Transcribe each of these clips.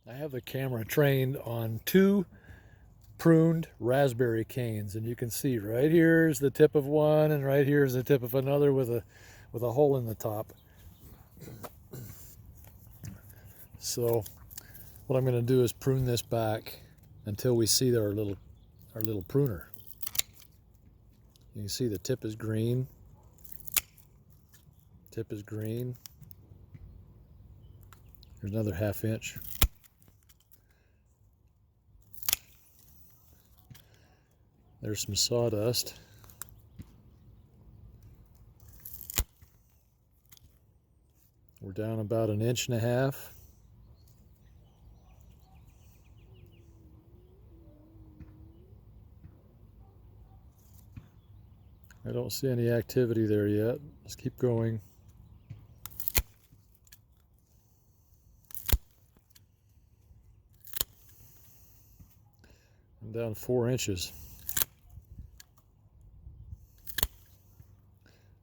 I have the camera trained on two pruned raspberry canes, and you can see right here is the tip of one, and right here is the tip of another with a hole in the top. So what I'm going to do is prune this back until we see our little pruner. You can see the tip is green. Tip is green. There's another 1/2 inch. There's some sawdust. We're down about 1.5 inches. I don't see any activity there yet. Let's keep going. I'm down 4 inches.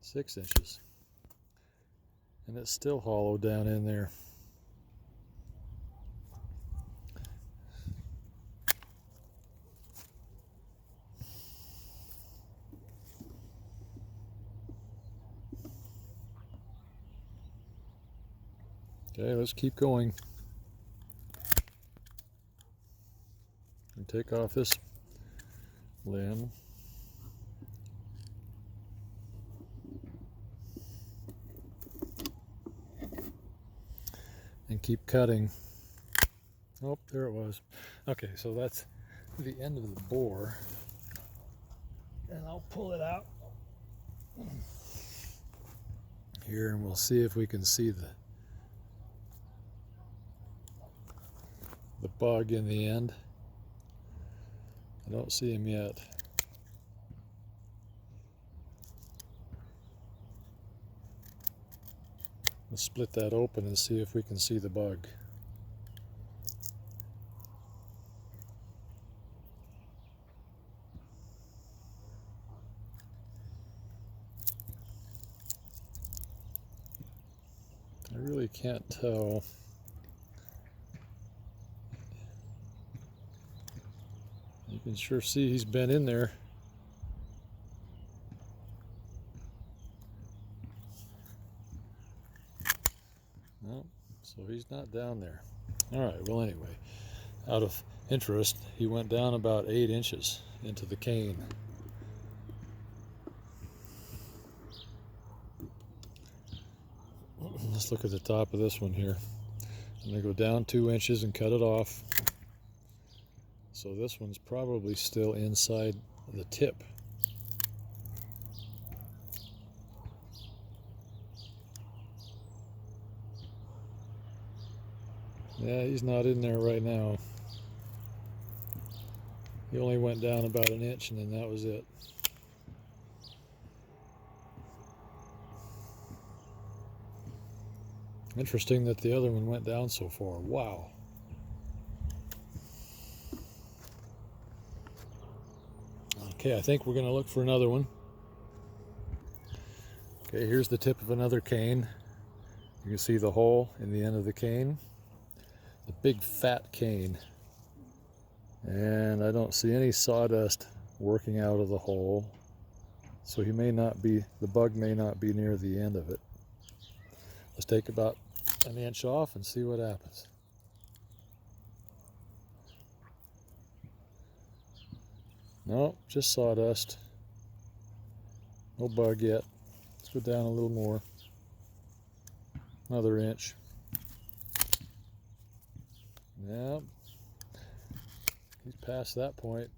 6 inches. And it's still hollow down in there. Okay, let's keep going. And take off this limb. And keep cutting. Oh, there it was. Okay, so that's the end of the bore. And I'll pull it out here, and we'll see if we can see the bug in the end. I don't see him yet. Let's split that open and see if we can see the bug. I really can't tell. You can sure see he's been in there. No, so he's not down there. All right, well anyway, out of interest, he went down about 8 inches into the cane. Let's look at the top of this one here. I'm going to go down 2 inches and cut it off. So this one's probably still inside the tip. Yeah, he's not in there right now. He only went down about 1 inch, and then that was it. Interesting that the other one went down so far. Wow. Okay, I think we're going to look for another one. Okay, here's the tip of another cane. You can see the hole in the end of the cane. The big fat cane. And I don't see any sawdust working out of the hole. So he may not be, the bug may not be near the end of it. Let's take about 1 inch off and see what happens. No, just sawdust. No bug yet. Let's go down a little more. Another inch. Yeah. He's past that point.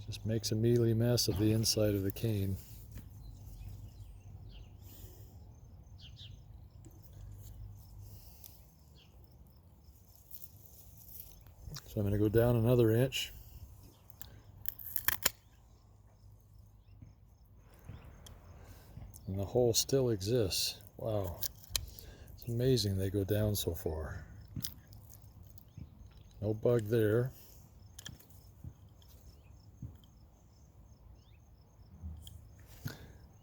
Just makes a mealy mess of the inside of the cane. So I'm going to go down another inch. And the hole still exists. Wow. It's amazing they go down so far. No bug there.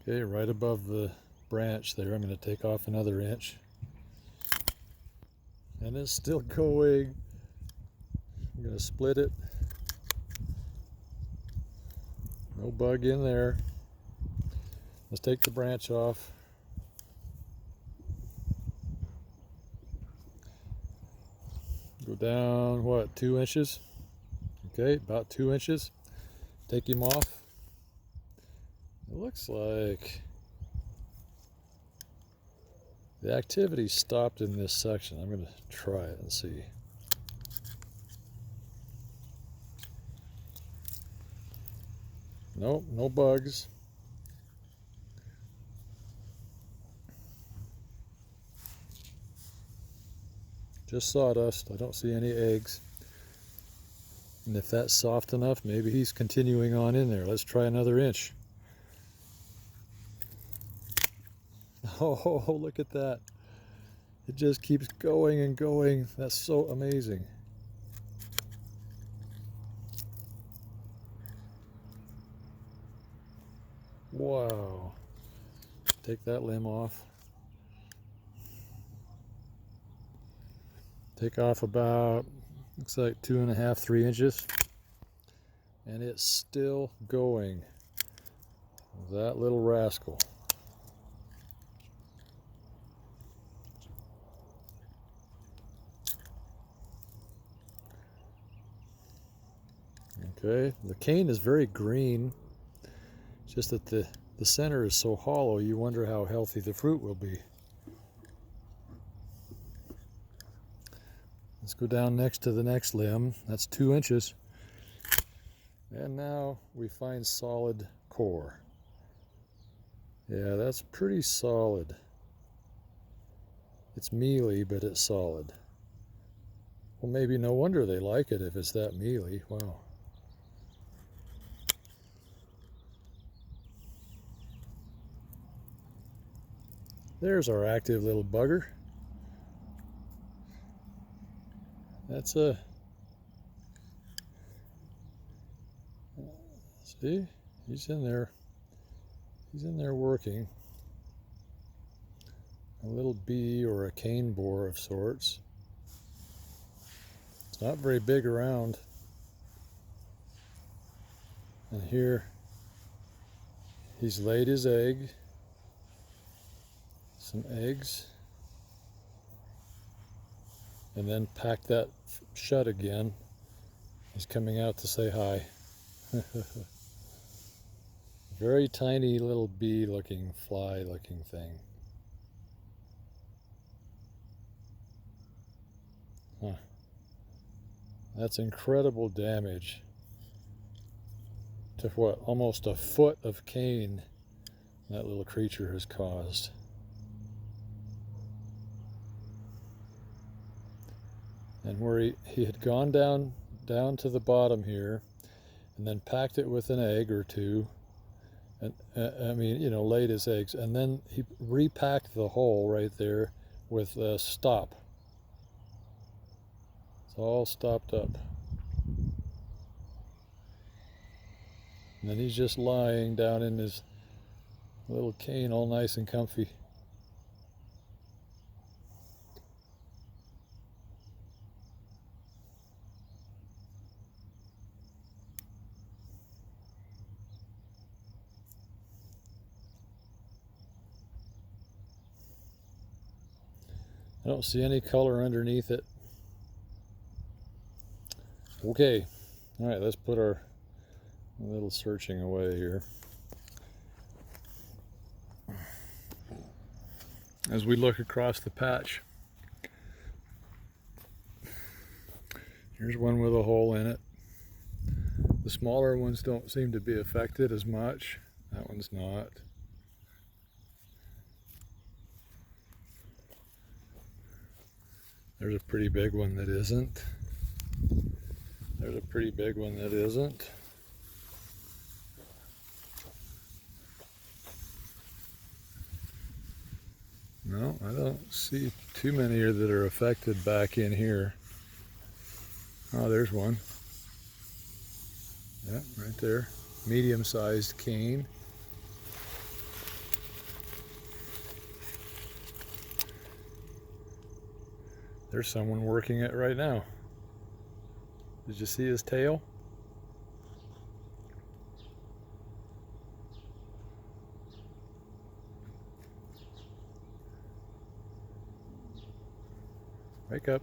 Okay, right above the branch there, I'm going to take off another inch. And it's still going. I'm going to split it. No bug in there. Let's take the branch off. Go down, what, 2 inches? Okay, about 2 inches. Take him off. It looks like the activity stopped in this section. I'm going to try it and see. Nope, no bugs. Just sawdust. I don't see any eggs. And if that's soft enough, maybe he's continuing on in there. Let's try another inch. Oh, look at that. It just keeps going and going. That's so amazing. Wow. Take that limb off. Take off about, looks like 2.5, 3 inches. And it's still going. That little rascal. Okay, the cane is very green. It's just that the center is so hollow, you wonder how healthy the fruit will be. Let's go down next to the next limb. That's 2 inches. And now we find solid core. Yeah, that's pretty solid. It's mealy, but it's solid. Well, maybe no wonder they like it if it's that mealy. Wow. There's our active little bugger. That's a... See? He's in there. He's in there working. A little bee or a cane borer of sorts. It's not very big around. And here, he's laid his egg. Some eggs. And then packed that shut again. He's coming out to say hi. Very tiny little bee looking, fly looking thing. Huh. That's incredible damage to what, almost a foot of cane that little creature has caused. And where he had gone down to the bottom here and then packed it with an egg or two, and I mean, you know, laid his eggs, and then he repacked the hole right there with a stop. It's all stopped up. And then he's just lying down in his little cane all nice and comfy. I don't see any color underneath it. Okay, all right, let's put our little searching away here. As we look across the patch, here's one with a hole in it. The smaller ones don't seem to be affected as much. That one's not. There's a pretty big one that isn't. There's a pretty big one that isn't. No, I don't see too many that are affected back in here. Oh, there's one. Yeah, right there. Medium-sized cane. There's someone working it right now. Did you see his tail? Wake up.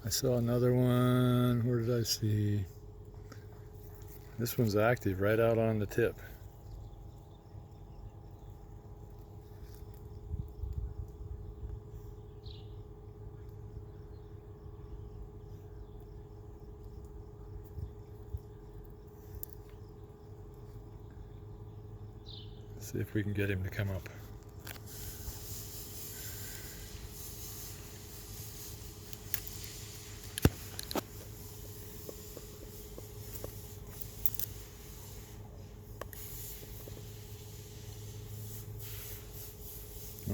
I saw another one. Where did I see? This one's active right out on the tip. See if we can get him to come up.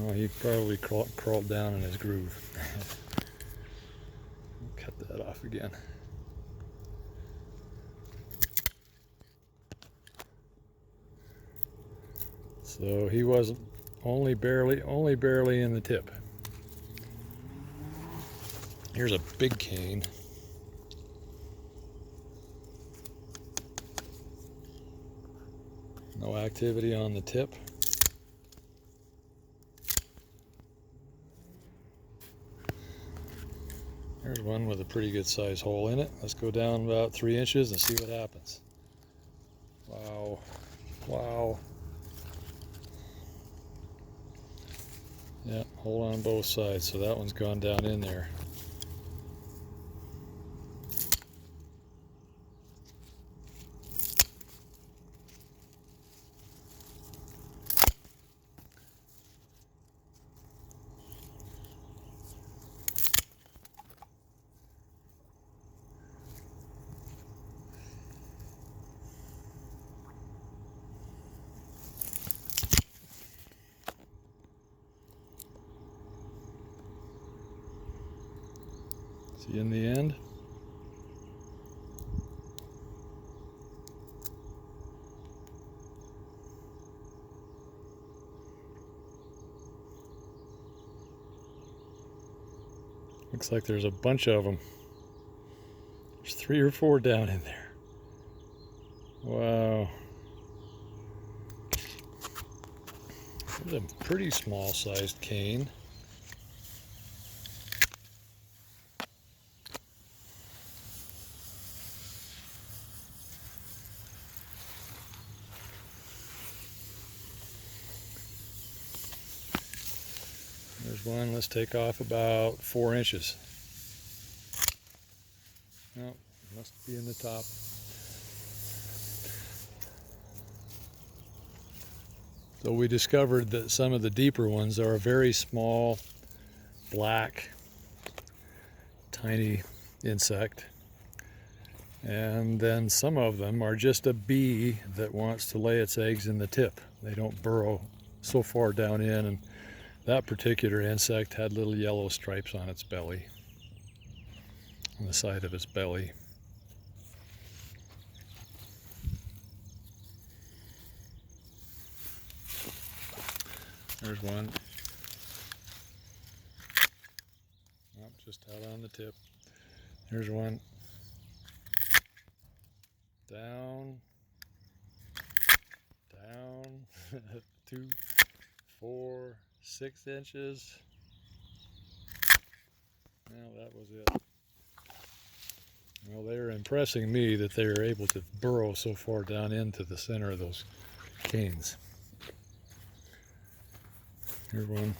Oh, he probably crawled down in his groove. Cut that off again. So he was only barely in the tip. Here's a big cane. No activity on the tip. There's one with a pretty good size hole in it. Let's go down about 3 inches and see what happens. Wow. Wow. Yeah, hole on both sides, so that one's gone down in there. See, in the end, looks like there's a bunch of them. There's 3 or 4 down in there. Wow. There's a pretty small sized cane. There's one. Let's take off about 4 inches. Oh, must be in the top. So we discovered that some of the deeper ones are a very small, black, tiny insect. And then some of them are just a bee that wants to lay its eggs in the tip. They don't burrow so far down in, and that particular insect had little yellow stripes on its belly, on the side of its belly. There's one. Oh, just out on the tip. There's one. Down. Down. 2, 4, 6 inches. Well, that was it. Well, they're impressing me that they are able to burrow so far down into the center of those canes. Here's one.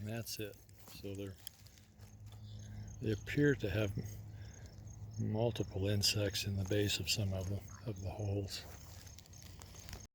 and that's it. So they appear to have multiple insects in the base of some of the holes.